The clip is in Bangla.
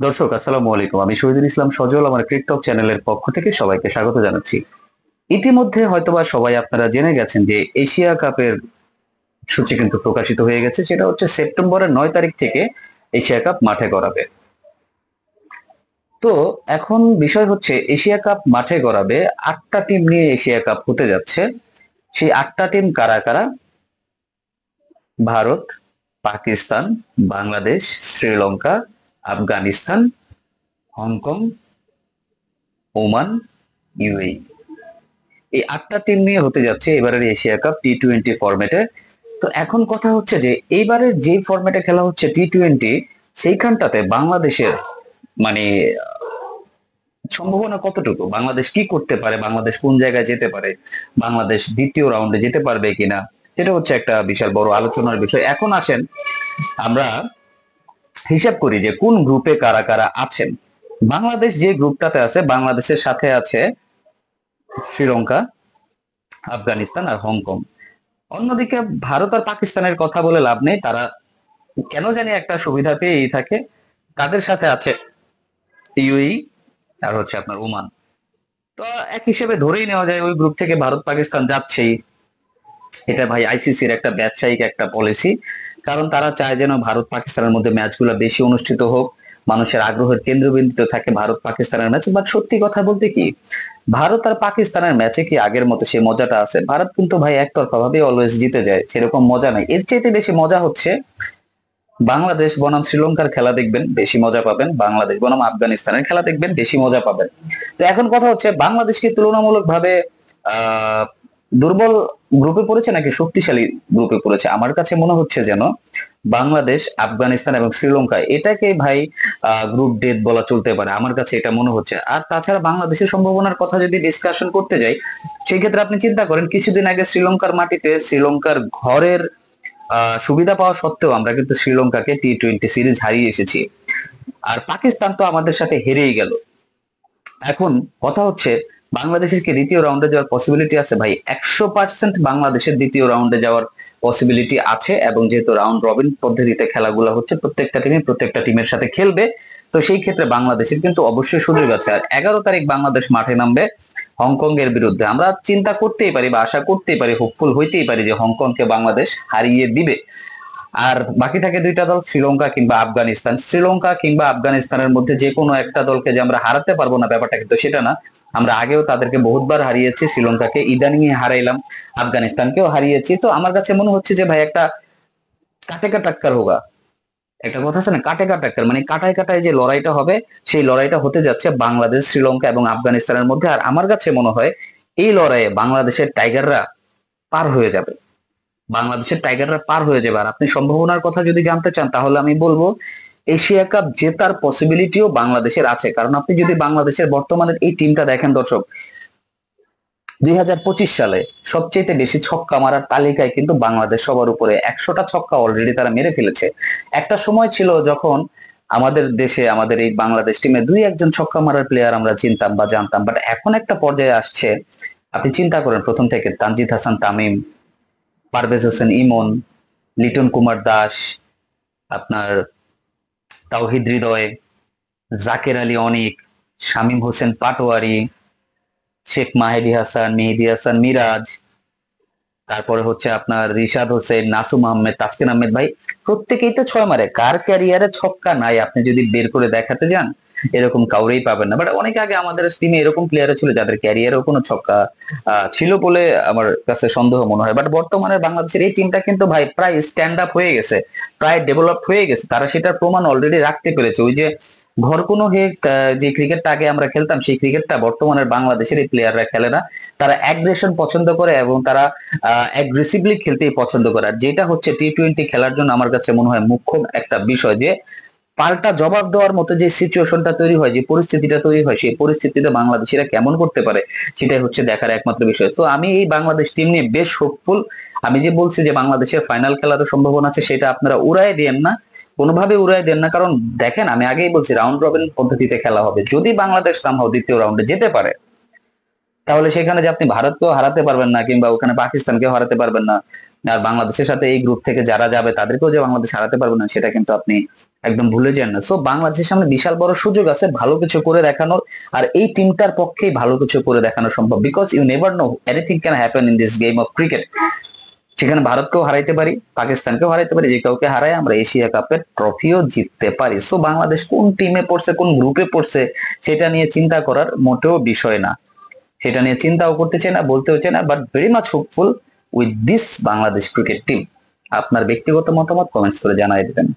দর্শক আসসালামু আলাইকুম, আমি শহীদুল ইসলাম সজল আমার টিকটক চ্যানেলের পক্ষ থেকে সবাইকে স্বাগত জানাচ্ছি। ইতিমধ্যে হয়তোবা সবাই আপনারা জেনে গেছেন যে এশিয়া কাপের সূচি কিন্তু প্রকাশিত হয়ে গেছে, সেটা হচ্ছে সেপ্টেম্বরের 9 তারিখ থেকে এশিয়া কাপ মাঠে গড়াবে। তো এখন বিষয় হচ্ছে এশিয়া কাপ মাঠে গড়াবে, 8টা টিম নিয়ে এশিয়া কাপ হতে যাচ্ছে। সেই 8টা টিম কারা কারা? Bharat, Pakistan, Bangladesh, Sri Lanka, Afghanistan, Hong Kong, Oman, UAE. এই 8টা টিম নিয়ে হতে যাচ্ছে এবারের এশিয়া কাপ টি-20 ফরম্যাটে। তো এখন কথা হচ্ছে যে এইবারের যে ফরম্যাটে খেলা হচ্ছে টি-20, সেইখানটাতে বাংলাদেশের মানে সম্ভাবনা কতটুকু, বাংলাদেশ কি করতে পারে, বাংলাদেশ কোন জায়গায় যেতে পারে, বাংলাদেশ দ্বিতীয় রাউন্ডে যেতে পারবে কিনা, এটা হচ্ছে একটা বিশাল বড় আলোচনার বিষয়। এখন আসেন আমরা হিসাব করি যে কোন গ্রুপে কারা কারা আছেন। বাংলাদেশ যে গ্রুপটাতে আছে, বাংলাদেশের সাথে আছে শ্রীলঙ্কা, আফগানিস্তান আর হংকং। অন্যদিকে ভারত আর পাকিস্তানের কথা বলে লাভ নেই, তারা কেন জানি একটা সুবিধা পেয়েই থাকে। তাদের সাথে আছে ইউএই আর হচ্ছে আপনার ওমান। তো এক হিসেবে ধরেই নেওয়া যায় ওই গ্রুপ থেকে ভারত পাকিস্তান যাচ্ছেই। এটা ভাই আইসিসির একটা ব্যবসায়িক একটা পলিসি, কারণ তারা চায় যেন ভারত পাকিস্তানের মধ্যে ম্যাচগুলো বেশি অনুষ্ঠিত হোক, মানুষের আগ্রহের কেন্দ্রবিন্দুতে থাকে ভারত পাকিস্তানের ম্যাচ। বাট সত্যি কথা বলতে কি, ভারত আর পাকিস্তানের ম্যাচে কি আগের মতো সেই মজাটা আছে? ভারত কিন্তু ভাই একতরফা ভাবে অলওয়েজ জিতে যায়, সেরকম মজা নাই। এর চাইতে বেশি মজা হচ্ছে বাংলাদেশ বনাম শ্রীলঙ্কার খেলা দেখবেন, বেশি মজা পাবেন। বাংলাদেশ বনাম আফগানিস্তানের খেলা দেখবেন, বেশি মজা পাবেন। তো এখন কথা হচ্ছে বাংলাদেশ কি তুলনামূলক ভাবে আহ দুর্বল গ্রুপে পড়েছে নাকি শক্তিশালী গ্রুপে পড়েছে? আমার কাছে মনে হচ্ছে যেন বাংলাদেশ, আফগানিস্তান এবং শ্রীলঙ্কা এটাকে ভাই গ্রুপ ডেথ বলা চলতে পারে, আমার কাছে এটা মনে হচ্ছে। আর তাছাড়া বাংলাদেশের সম্ভাবনার কথা যদি ডিসকাশন করতে যাই, সেই ক্ষেত্রে আপনি চিন্তা করেন কিছুদিন আগে শ্রীলঙ্কার মাটিতে, শ্রীলঙ্কার ঘরের সুবিধা পাওয়া সত্ত্বেও আমরা কিন্তু শ্রীলঙ্কাকে টি-20 সিরিজ হারিয়ে এসেছি। আর পাকিস্তান তো আমাদের সাথে হেরেই গেল। এখন কথা হচ্ছে বাংলাদেশের কি দ্বিতীয় রাউন্ডে যাওয়ার পসিবিলিটি আছে? ভাই 100% বাংলাদেশের দ্বিতীয় রাউন্ডে যাওয়ার পসিবিলিটি আছে। এবং যেহেতু রাউন্ড রবিন পদ্ধতিতে খেলাগুলো হচ্ছে, প্রত্যেকটা টিমে প্রত্যেকটা টিমের সাথে খেলবে, তো সেই ক্ষেত্রে বাংলাদেশের কিন্তু অবশ্যই সুযোগ আছে। আর 11 তারিখ বাংলাদেশ মাঠে নামবে হংকং এর বিরুদ্ধে। আমরা চিন্তা করতেই পারি বা আশা করতেই পারি, হোপফুল হইতেই পারি যে হংকংকে বাংলাদেশ হারিয়ে দিবে। আর বাকি থাকে দুইটা দল, শ্রীলঙ্কা কিংবা আফগানিস্তান। শ্রীলঙ্কা কিংবা আফগানিস্তানের মধ্যে যে কোনো একটা দলকে যে আমরা হারাতে পারবো না ব্যাপারটা কিন্তু সেটা না। আমরা আগেও তাদেরকে বহুতবার হারিয়েছি, শ্রীলঙ্কাকে ইদানিং হারাইলাম, আফগানিস্তানকেও হারিয়েছি। তো আমার কাছে মনে হচ্ছে যে ভাই একটা কাটে কা টাক্কার হোগা, একটা কথা আছে না, কাটে কা টাক্কার, মানে কাটায় কাটায় যে লড়াইটা হবে, সেই লড়াইটা হতে যাচ্ছে বাংলাদেশ, শ্রীলঙ্কা এবং আফগানিস্তানের মধ্যে। আর আমার কাছে মনে হয় এই লড়াইয়ে বাংলাদেশের টাইগাররা পার হয়ে যাবে, বাংলাদেশের টাইগাররা পার হয়ে যাবে। আর আপনি সম্ভাবনার কথা যদি জানতে চান, তাহলে আমি বলবো এশিয়া কাপ জেতার পসিবিলিটিও বাংলাদেশের আছে। কারণ আপনি যদি বাংলাদেশের বর্তমানের এই টিমটা দেখেন দর্শক, 2025 সালে সবচেয়ে বেশি ছক্কা মারার তালিকায় কিন্তু বাংলাদেশ সবার উপরে, 100টা ছক্কা অলরেডি তারা মেরে ফেলেছে। একটা সময় ছিল যখন আমাদের দেশে, আমাদের এই বাংলাদেশ টিমে দুই একজন ছক্কা মারার প্লেয়ার আমরা চিনতাম বা জানতাম, বাট এখন একটা পর্যায়ে আসছে, আপনি চিন্তা করেন প্রথম থেকে তানজিদ হাসান তামিম, পারভেজ হোসেন ইমন, লিটন কুমার দাস, আপনার তাওহিদ হৃদয়, জাকের আলী অনিক, শামীম হোসেন পাটোয়ারি, শেখ মাহেদী হাসান, মেহেদী হাসান মিরাজ, তারপরে হচ্ছে আপনার রিশাদ হোসেন, নাসুম আহমেদ, তাসকিন আহমেদ। ভাই প্রত্যেকেই তো ছয় মারে, কার ক্যারিয়ারে ছক্কা নাই আপনি যদি বের করে দেখাতে যান এরকম কাউরেই পাবেন না। বাট অনেক আগে আমাদের টিমে এরকম প্লেয়ার ছিল যাদের ক্যারিয়ারেও কোনো ছক্কা ছিল বলে আমার কাছে সন্দেহ মনে হয়। বাট বর্তমানে বাংলাদেশের এই টিমটা কিন্তু ভাই প্রায় স্ট্যান্ড আপ হয়ে গেছে, প্রায় ডেভেলপ হয়ে গেছে, তারা সেটার প্রমাণ অলরেডি রাখতে পেরেছে। ওই যে ঘর কোনো হে যে ক্রিকেটটা আগে আমরা খেলতাম, সেই ক্রিকেটটা বর্তমানের বাংলাদেশের এই প্লেয়াররা খেলে না। তারা অ্যাগ্রেশন পছন্দ করে এবং তারা অ্যাগ্রেসিভলি খেলতেই পছন্দ করে। আর যেটা হচ্ছে টি-20 খেলার জন্য আমার কাছে মনে হয় মুখ্য একটা বিষয় যে পাল্টা জবাব দেওয়ার মতো যে সিচুয়েশনটা তৈরি হয়, যে পরিস্থিতিটা তৈরি হয়, সেই পরিস্থিতিতে বাংলাদেশিরা কেমন করতে পারে সেটাই হচ্ছে দেখার একমাত্র বিষয়। তো আমি এই বাংলাদেশ টিম নিয়ে বেশ হোপফুল। আমি যে বলছি যে বাংলাদেশের ফাইনাল খেলারও সম্ভাবনা আছে, সেটা আপনারা উড়াই দেন না, কোনোভাবে উড়াই দেন না। কারণ দেখেন, আমি আগেই বলছি রাউন্ড রবিন পদ্ধতিতে খেলা হবে। যদি বাংলাদেশ সামহাও দ্বিতীয় রাউন্ডে যেতে পারে, তাহলে সেখানে যে আপনি ভারতকেও হারাতে পারবেন না, কিংবা ওখানে পাকিস্তানকেও হারাতে পারবেন না, আর বাংলাদেশের সাথে এই গ্রুপ থেকে যারা যাবে তাদেরকেও যে বাংলাদেশ হারাতে পারবে না, সেটা কিন্তু আপনি একদম ভুলে যান না। সো বাংলাদেশের সামনে বিশাল বড় সুযোগ আছে ভালো কিছু করে দেখানোর, আর এই টিমটার পক্ষেই ভালো কিছু করে দেখানো সম্ভব, because you never know, anything can happen in this game of cricket. সেখানে ভারতকেও হারাইতে পারি, পাকিস্তানকেও হারাইতে পারি, যে কাউকে হারাই আমরা এশিয়া কাপের ট্রফিও জিততে পারি। সো বাংলাদেশ কোন টিমে পড়ছে, কোন গ্রুপে পড়ছে, সেটা নিয়ে চিন্তা করার মোটেও বিষয় না। সেটা নিয়ে চিন্তাও করতে চাই না, বলতেও চাই না, but very much hopeful with this Bangladesh cricket team. আপনার ব্যক্তিগত মতামত কমেন্টস করে জানাই দেবেন।